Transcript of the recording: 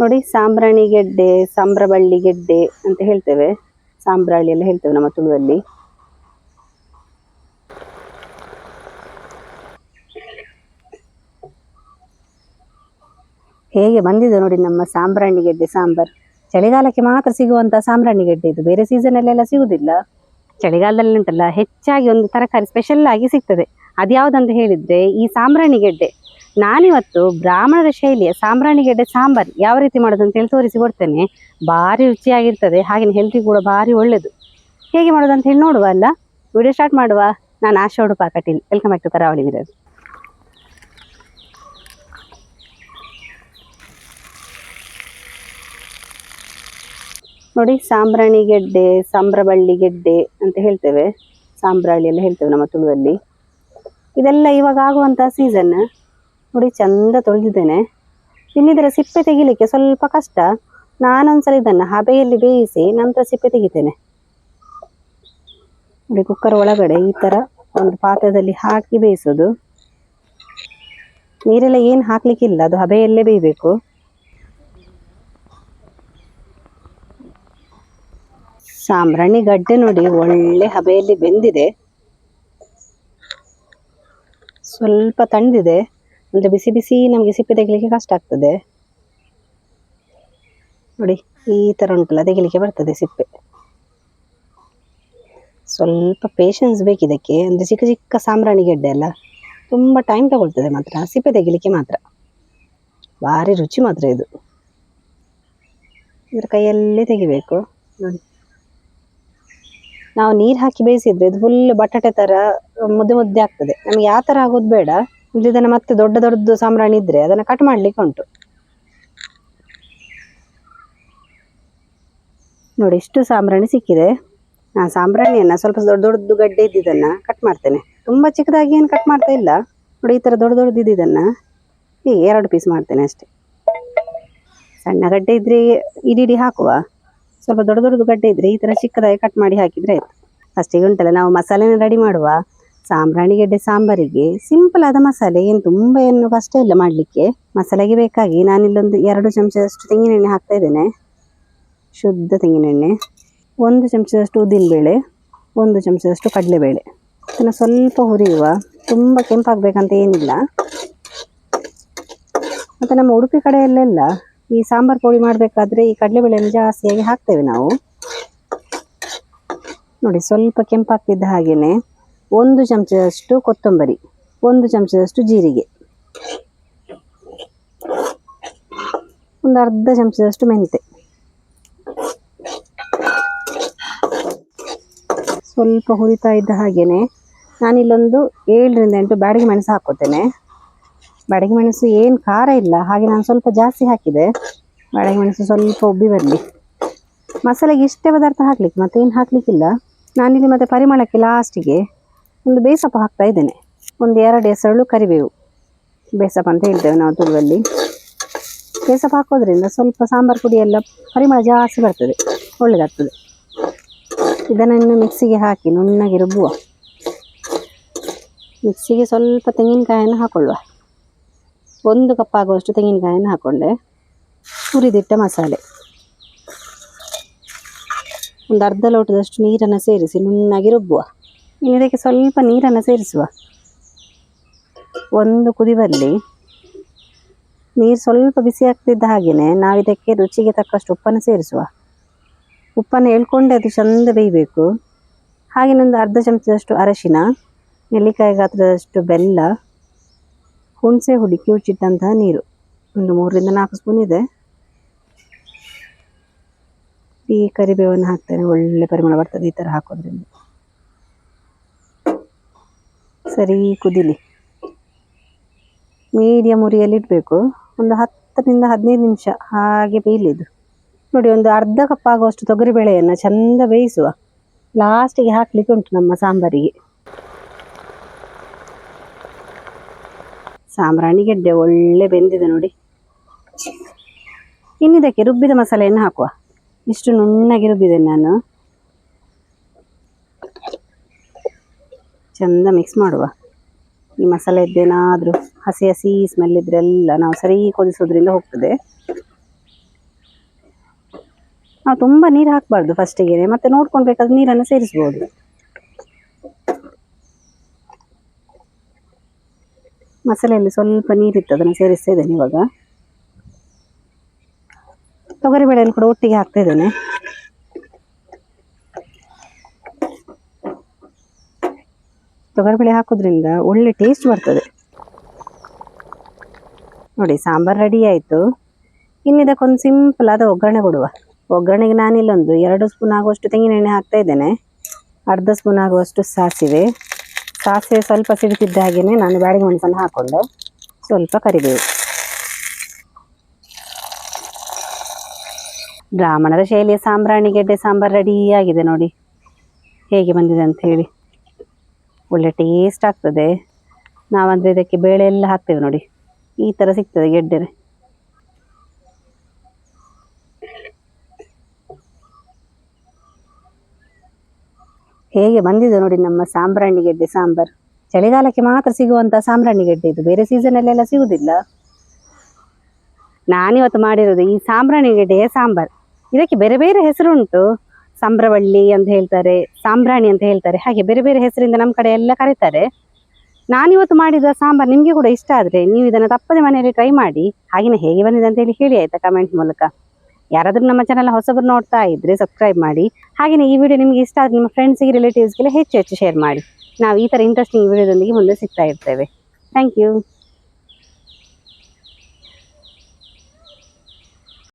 ನೋಡಿ, ಸಾಂಬ್ರಾಣಿ ಗೆಡ್ಡೆ, ಸಾಂಬ್ರಬಳ್ಳಿ ಗೆಡ್ಡೆ ಅಂತ ಹೇಳ್ತೇವೆ. ಸಾಂಬ್ರಾಣಿ ಎಲ್ಲ ಹೇಳ್ತೇವೆ ನಮ್ಮ ತುಳುವಲ್ಲಿ. ಹೇಗೆ ಬಂದಿದೆ ನೋಡಿ ನಮ್ಮ ಸಾಂಬ್ರಾಣಿ ಗೆಡ್ಡೆ ಸಾಂಬಾರ್. ಚಳಿಗಾಲಕ್ಕೆ ಮಾತ್ರ ಸಿಗುವಂತ ಸಾಂಬ್ರಾಣಿ ಗೆಡ್ಡೆ ಇದು, ಬೇರೆ ಸೀಸನ್ ಅಲ್ಲೆಲ್ಲ ಸಿಗುದಿಲ್ಲ. ಚಳಿಗಾಲದಲ್ಲಿ ಉಂಟಲ್ಲ, ಹೆಚ್ಚಾಗಿ ಒಂದು ತರಕಾರಿ ಸ್ಪೆಷಲ್ ಆಗಿ ಸಿಗ್ತದೆ. ಅದ್ಯಾವುದಂತ ಹೇಳಿದ್ರೆ ಈ ಸಾಂಬ್ರಾಣಿ ಗೆಡ್ಡೆ. ನಾನಿವತ್ತು ಬ್ರಾಹ್ಮಣರ ಶೈಲಿಯ ಸಾಂಬ್ರಾಣಿ ಗೆಡ್ಡೆ ಸಾಂಬಾರ್ ಯಾವ ರೀತಿ ಮಾಡೋದು ಅಂತ ಹೇಳಿ ತೋರಿಸಿ ಕೊಡ್ತೇನೆ. ಭಾರಿ ರುಚಿಯಾಗಿರ್ತದೆ, ಹಾಗೆ ಹೆಲ್ತಿ ಕೂಡ ಭಾರಿ ಒಳ್ಳೇದು. ಹೇಗೆ ಮಾಡೋದು ಅಂತ ಹೇಳಿ ನೋಡುವ ಅಲ್ಲ. ವಿಡಿಯೋ ಸ್ಟಾರ್ಟ್ ಮಾಡುವ. ನಾನು Asha Udupa Kateel. Welcome back to Karavali mirror. ನೋಡಿ, ಸಾಂಬ್ರಾಣಿ ಗೆಡ್ಡೆ, ಸಾಂಬ್ರಬಳ್ಳಿ ಗೆಡ್ಡೆ ಅಂತ ಹೇಳ್ತೇವೆ. ಸಾಂಬ್ರಾಣಿ ಎಲ್ಲ ಹೇಳ್ತೇವೆ ನಮ್ಮ ತುಳುವಲ್ಲಿ. ಇದೆಲ್ಲ ಇವಾಗ ಆಗುವಂತ ಸೀಸನ್. ನೋಡಿ, ಚಂದ ತೊಳೆದಿದ್ದೇನೆ. ಇನ್ನಿದರ ಸಿಪ್ಪೆ ತೆಗಿಲಿಕ್ಕೆ ಸ್ವಲ್ಪ ಕಷ್ಟ. ನಾನೊಂದ್ಸಲ ಇದನ್ನು ಹಬೆಯಲ್ಲಿ ಬೇಯಿಸಿ ನಂತರ ಸಿಪ್ಪೆ ತೆಗಿತೇನೆ. ನೋಡಿ, ಕುಕ್ಕರ್ ಒಳಗಡೆ ಈ ತರ ಒಂದು ಪಾತ್ರದಲ್ಲಿ ಹಾಕಿ ಬೇಯಿಸೋದು. ನೀರೆಲ್ಲ ಏನು ಹಾಕ್ಲಿಕ್ಕಿಲ್ಲ, ಅದು ಹಬೆಯಲ್ಲೇ ಬೇಯಬೇಕು. ಸಾಂಬ್ರಾಣಿ ಗಡ್ಡೆ ನೋಡಿ ಒಳ್ಳೆ ಹಬೆಯಲ್ಲಿ ಬೆಂದಿದೆ. ಸ್ವಲ್ಪ ತಣ್ಣದಿದೆ ಅಂದ್ರೆ ಬಿಸಿ ಬಿಸಿ ನಮಗೆ ಸಿಪ್ಪೆ ತೆಗಿಲಿಕ್ಕೆ ಕಷ್ಟ ಆಗ್ತದೆ. ನೋಡಿ, ಈ ತರ ಉಂಟಲ್ಲ, ತೆಗಿಲಿಕ್ಕೆ ಬರ್ತದೆ ಸಿಪ್ಪೆ. ಸ್ವಲ್ಪ ಪೇಶನ್ಸ್ ಬೇಕಿದಕ್ಕೆ, ಅಂದ್ರೆ ಚಿಕ್ಕ ಚಿಕ್ಕ ಸಾಂಬ್ರಾಣಿ ಗೆಡ್ಡೆ ಅಲ್ಲ, ತುಂಬಾ ಟೈಮ್ ತಗೊಳ್ತದೆ. ಮಾತ್ರ ಸಿಪ್ಪೆ ತೆಗಿಲಿಕ್ಕೆ ಮಾತ್ರ ಭಾರಿ ರುಚಿ ಮಾತ್ರ ಇದು. ಇದ್ರ ಕೈಯಲ್ಲೇ ತೆಗಿಬೇಕು. ನೋಡಿ, ನಾವು ನೀರು ಹಾಕಿ ಬೇಯಿಸಿದ್ರೆ ಇದು ಫುಲ್ ಬಟಾಟೆ ತರ ಮುದ್ದೆ ಮುದ್ದೆ ಆಗ್ತದೆ. ನಮ್ಗೆ ಯಾವ ತರ ಆಗೋದು ಬೇಡ. ಇದನ್ನ ಮತ್ತೆ ದೊಡ್ಡ ದೊಡ್ಡದು ಸಾಂಬ್ರಾಣಿ ಇದ್ರೆ ಅದನ್ನ ಕಟ್ ಮಾಡ್ಲಿಕ್ಕೆ ಉಂಟು. ನೋಡಿ, ಇಷ್ಟು ಸಾಂಬ್ರಾಣಿ ಸಿಕ್ಕಿದೆ. ನಾನು ಸಾಂಬ್ರಾಣಿಯನ್ನ ಸ್ವಲ್ಪ ದೊಡ್ಡ ದೊಡ್ಡದು ಗಡ್ಡೆ ಇದ್ದಿದ್ದನ್ನ ಕಟ್ ಮಾಡ್ತೇನೆ. ತುಂಬಾ ಚಿಕ್ಕದಾಗಿ ಏನು ಕಟ್ ಮಾಡ್ತಾ ಇಲ್ಲ. ನೋಡಿ, ಈ ತರ ದೊಡ್ಡ ದೊಡ್ಡದು ಇದ್ದಿದ್ದನ್ನ ಹೀಗೆ 2 ಪೀಸ್ ಮಾಡ್ತೇನೆ ಅಷ್ಟೇ. ಸಣ್ಣ ಗಡ್ಡೆ ಇದ್ರೆ ಇಡೀ ಹಾಕುವ. ಸ್ವಲ್ಪ ದೊಡ್ಡ ದೊಡ್ಡದು ಗಡ್ಡೆ ಇದ್ರೆ ಈ ತರ ಚಿಕ್ಕದಾಗಿ ಕಟ್ ಮಾಡಿ ಹಾಕಿದ್ರೆ ಆಯ್ತು. ಫಸ್ಟಿಗೆ ಉಂಟಲ್ಲ, ನಾವು ಮಸಾಲೆನ ರೆಡಿ ಮಾಡುವ. ಸಾಂಬ್ರಾಣಿ ಗೆಡ್ಡೆ ಸಾಂಬಾರಿಗೆ ಸಿಂಪಲ್ ಆದ ಮಸಾಲೆ, ಏನು ತುಂಬಾ ಏನು ಕಷ್ಟ ಇಲ್ಲ ಮಾಡ್ಲಿಕ್ಕೆ. ಮಸಾಲೆಗೆ ಬೇಕಾಗಿ ನಾನಿಲ್ಲೊಂದು 2 ಚಮಚದಷ್ಟು ತೆಂಗಿನೆಣ್ಣೆ ಹಾಕ್ತಾ ಇದ್ದೇನೆ. ಶುದ್ಧ ತೆಂಗಿನೆಣ್ಣೆ. 1 ಚಮಚದಷ್ಟು ಉದ್ದಿನಬೇಳೆ, 1 ಚಮಚದಷ್ಟು ಕಡಲೆಬೇಳೆ. ಇದನ್ನು ಸ್ವಲ್ಪ ಹುರಿಯುವ. ತುಂಬಾ ಕೆಂಪಾಗಬೇಕಂತ ಏನಿಲ್ಲ. ಮತ್ತೆ ನಮ್ಮ ಉಡುಪಿ ಕಡೆಯಲ್ಲೆಲ್ಲ ಈ ಸಾಂಬಾರ್ ಪುಡಿ ಮಾಡಬೇಕಾದ್ರೆ ಈ ಕಡಲೆಬೇಳೆಯನ್ನು ಜಾಸ್ತಿಯಾಗಿ ಹಾಕ್ತೇವೆ ನಾವು. ನೋಡಿ, ಸ್ವಲ್ಪ ಕೆಂಪಾಗ್ತಿದ್ದ ಹಾಗೇನೆ 1 ಚಮಚದಷ್ಟು ಕೊತ್ತಂಬರಿ, 1 ಚಮಚದಷ್ಟು ಜೀರಿಗೆ, ಒಂದು ಅರ್ಧ ಚಮಚದಷ್ಟು ಮೆಂತೆ, ಸ್ವಲ್ಪ ಹುರಿತಾ ಇದ್ದ ಹಾಗೇನೆ ನಾನಿಲ್ಲೊಂದು 7 ರಿಂದ 8 ಬ್ಯಾಡಗಿ ಮೆಣಸು ಹಾಕೋತೇನೆ. ಬ್ಯಾಡಗಿ ಮೆಣಸು ಏನು ಖಾರ ಇಲ್ಲ, ಹಾಗೆ ನಾನು ಸ್ವಲ್ಪ ಜಾಸ್ತಿ ಹಾಕಿದೆ. ಬ್ಯಾಡಗಿ ಮೆಣಸು ಸ್ವಲ್ಪ ಉಬ್ಬಿ ಬರಲಿ. ಮಸಾಲೆಗೆ ಇಷ್ಟೇ ಪದಾರ್ಥ ಹಾಕ್ಲಿಕ್ಕೆ, ಮತ್ತೇನು ಹಾಕ್ಲಿಕ್ಕಿಲ್ಲ. ನಾನಿಲ್ಲಿ ಮತ್ತೆ ಪರಿಮಳಕ್ಕೆ ಲಾಸ್ಟಿಗೆ ಒಂದು ಬೇಸಪ್ಪ ಹಾಕ್ತಾ ಇದ್ದೇನೆ. ಒಂದು 2 ಎಸಳು ಕರಿಬೇವು. ಬೇಸಪ್ಪ ಅಂತ ಹೇಳ್ತೇವೆ ನಾವು ತುಳುವಲ್ಲಿ. ಬೇಸಪ್ಪ ಹಾಕೋದ್ರಿಂದ ಸ್ವಲ್ಪ ಸಾಂಬಾರು ಪುಡಿ ಎಲ್ಲ ಪರಿಮಳ ಜಾಸ್ತಿ ಬರ್ತದೆ, ಒಳ್ಳೆದಾಗ್ತದೆ. ಇದನ್ನು ಮಿಕ್ಸಿಗೆ ಹಾಕಿ ನುಣ್ಣಗೆ ರುಬ್ಬುವ. ಮಿಕ್ಸಿಗೆ ಸ್ವಲ್ಪ ತೆಂಗಿನಕಾಯನ್ನು ಹಾಕೊಳ್ಳುವ. 1 ಕಪ್ ಆಗುವಷ್ಟು ತೆಂಗಿನಕಾಯನ್ನು ಹಾಕೊಂಡೆ. ಹುರಿದಿಟ್ಟ ಮಸಾಲೆ, ಒಂದು ಅರ್ಧ ಲೋಟದಷ್ಟು ನೀರನ್ನು ಸೇರಿಸಿ ನುಣ್ಣಗೆ ರುಬ್ಬುವ. ಇನ್ನು ಇದಕ್ಕೆ ಸ್ವಲ್ಪ ನೀರನ್ನು ಸೇರಿಸುವ. ಒಂದು ಕುದಿ ಬರಲಿ. ನೀರು ಸ್ವಲ್ಪ ಬಿಸಿ ಆಗ್ತಿದ್ದ ಹಾಗೆಯೇ ನಾವಿದಕ್ಕೆ ರುಚಿಗೆ ತಕ್ಕಷ್ಟು ಉಪ್ಪನ್ನು ಸೇರಿಸುವ. ಉಪ್ಪನ್ನು ಎಳ್ಕೊಂಡೆ ಅದು ಚಂದ ಬೇಯಬೇಕು. ಹಾಗೆ ಒಂದು ಅರ್ಧ ಚಮಚದಷ್ಟು ಅರಶಿನ, ನೆಲ್ಲಿಕಾಯಿ ಗಾತ್ರದಷ್ಟು ಬೆಲ್ಲ, ಹುಣಸೆ ಹುಡಿ ಕಿವುಚಿಟ್ಟಂತಹ ನೀರು, ಒಂದು 3 ರಿಂದ 4 ಸ್ಪೂನ್ ಇದೆ. ಈ ಕರಿಬೇವನ್ನು ಹಾಕ್ತೇನೆ, ಒಳ್ಳೆ ಪರಿಮಳ ಬರ್ತದೆ ಈ ಥರ ಹಾಕೋದ್ರಿಂದ. ಸರಿ ಕುದಿಲಿ. ಮೀಡಿಯಂ ಉರಿಯಲ್ಲಿ ಇಡಬೇಕು. ಒಂದು 10 ರಿಂದ 15 ನಿಮಿಷ ಹಾಗೆ ಬೇಯಲಿದ್ದು. ನೋಡಿ, ಒಂದು ಅರ್ಧ ಕಪ್ ಆಗುವಷ್ಟು ತೊಗರಿಬೇಳೆಯನ್ನು ಚಂದ ಬೇಯಿಸುವ. ಲಾಸ್ಟಿಗೆ ಹಾಕ್ಲಿಕ್ಕೆ ಉಂಟು ನಮ್ಮ ಸಾಂಬಾರಿಗೆ. ಸಾಂಬ್ರಾಣಿ ಗೆಡ್ಡೆ ಒಳ್ಳೆ ಬೆಂದಿದೆ ನೋಡಿ. ಇನ್ನಿದಕ್ಕೆ ರುಬ್ಬಿದ ಮಸಾಲೆಯನ್ನು ಹಾಕುವ. ಇಷ್ಟು ನುಣ್ಣಗೆ ರುಬ್ಬಿದ್ದೇನೆ ನಾನು. ಚಂದ ಮಿಕ್ಸ್ ಮಾಡುವ. ಈ ಮಸಾಲೆ ಇದ್ದೇನಾದರೂ ಹಸಿ ಹಸಿ ಸ್ಮೆಲ್ ಇದ್ರೆಲ್ಲ ನಾವು ಸರಿ ಕುದಿಸೋದ್ರಿಂದ ಹೋಗ್ತದೆ. ನಾವು ತುಂಬ ನೀರು ಹಾಕಬಾರ್ದು ಫಸ್ಟಿಗೆ, ಮತ್ತೆ ನೋಡ್ಕೊಂಡು ಬೇಕಾದ್ರೆ ನೀರನ್ನು ಸೇರಿಸ್ಬೋದು. ಮಸಾಲೆಯಲ್ಲಿ ಸ್ವಲ್ಪ ನೀರಿತ್ತು, ಅದನ್ನು ಸೇರಿಸ್ತಾ ಇದ್ದೇನೆ ಇವಾಗ. ತೊಗರಿಬೇಳೆಯನ್ನು ಕೂಡ ಒಟ್ಟಿಗೆ ಹಾಕ್ತಾ ಇದ್ದೇನೆ. ತೊಗರಿಬೇಳೆ ಹಾಕೋದ್ರಿಂದ ಒಳ್ಳೆ ಟೇಸ್ಟ್ ಬರ್ತದೆ. ನೋಡಿ ಸಾಂಬಾರು ರೆಡಿ ಆಯಿತು. ಇನ್ನು ಇದಕ್ಕೊಂದು ಸಿಂಪಲ್ ಆದ ಒಗ್ಗರಣೆ ಕೊಡುವ. ಒಗ್ಗರಣೆಗೆ ನಾನಿಲ್ಲೊಂದು 2 ಸ್ಪೂನ್ ಆಗುವಷ್ಟು ತೆಂಗಿನೆಣ್ಣೆ ಹಾಕ್ತಾ ಇದ್ದೇನೆ. ಅರ್ಧ ಸ್ಪೂನ್ ಆಗುವಷ್ಟು ಸಾಸಿವೆ ಸ್ವಲ್ಪ ಸಿಡಿತಿದ್ದ ಹಾಗೆಯೇ ನಾನು ಬ್ಯಾಡಗಿ ಮೆಣಸನ್ನು ಹಾಕ್ಕೊಂಡೆ. ಸ್ವಲ್ಪ ಕರಿಬೇವು. ಬ್ರಾಹ್ಮಣರ ಶೈಲಿಯ ಸಾಂಬ್ರಾಣಿ ಗೆಡ್ಡೆ ಸಾಂಬಾರು ರೆಡಿ ಆಗಿದೆ. ನೋಡಿ ಹೇಗೆ ಬಂದಿದೆ ಅಂತ ಹೇಳಿ. ಒಳ್ಳೆ ಟೇಸ್ಟ್ ಆಗ್ತದೆ. ನಾವಂದರೆ ಇದಕ್ಕೆ ಬೇಳೆ ಎಲ್ಲ ಹಾಕ್ತೇವೆ ನೋಡಿ, ಈ ಥರ ಸಿಗ್ತದೆ ಗೆಡ್ಡೆ. ಹೇಗೆ ಬಂದಿದೆ ನೋಡಿ ನಮ್ಮ ಸಾಂಬ್ರಾಣಿ ಗೆಡ್ಡೆ ಸಾಂಬಾರು. ಚಳಿಗಾಲಕ್ಕೆ ಮಾತ್ರ ಸಿಗುವಂಥ ಸಾಂಬ್ರಾಣಿ ಗೆಡ್ಡೆ ಇದು, ಬೇರೆ ಸೀಸನಲ್ಲೆಲ್ಲ ಸಿಗುವುದಿಲ್ಲ. ನಾನಿವತ್ತು ಮಾಡಿರೋದು ಈ ಸಾಂಬ್ರಾಣಿ ಗೆಡ್ಡೆಯ ಸಾಂಬಾರು. ಇದಕ್ಕೆ ಬೇರೆ ಬೇರೆ ಹೆಸರುಂಟು. ಸಂಬ್ರವಳ್ಳಿ ಅಂತ ಹೇಳ್ತಾರೆ, ಸಾಂಬ್ರಾಣಿ ಅಂತ ಹೇಳ್ತಾರೆ, ಹಾಗೆ ಬೇರೆ ಬೇರೆ ಹೆಸರಿಂದ ನಮ್ಮ ಕಡೆ ಎಲ್ಲ ಕರೀತಾರೆ. ನಾನಿವತ್ತು ಮಾಡಿದ ಸಾಂಬಾರು ನಿಮಗೆ ಕೂಡ ಇಷ್ಟ ಆದರೆ ನೀವು ಇದನ್ನು ತಪ್ಪದೆ ಮನೆಯಲ್ಲಿ ಟ್ರೈ ಮಾಡಿ. ಹಾಗೆಯೇ ಹೇಗೆ ಬಂದಿದೆ ಅಂತ ಹೇಳಿ ಆಯಿತಾ ಕಮೆಂಟ್ ಮೂಲಕ. ಯಾರಾದರೂ ನಮ್ಮ ಚಾನಲ್ ಹೊಸಬರು ನೋಡ್ತಾ ಇದ್ದರೆ ಸಬ್ಸ್ಕ್ರೈಬ್ ಮಾಡಿ. ಹಾಗೆಯೇ ಈ ವಿಡಿಯೋ ನಿಮಗೆ ಇಷ್ಟ ಆದರೆ ನಿಮ್ಮ ಫ್ರೆಂಡ್ಸಿಗೆ ರಿಲೇಟಿವ್ಸ್ಗೆಲ್ಲ ಹೆಚ್ಚು ಶೇರ್ ಮಾಡಿ. ನಾವು ಈ ಥರ ಇಂಟ್ರೆಸ್ಟಿಂಗ್ ವಿಡಿಯೋದೊಂದಿಗೆ ಮುಂದೆ ಸಿಗ್ತಾ ಇರ್ತೇವೆ. Thank you.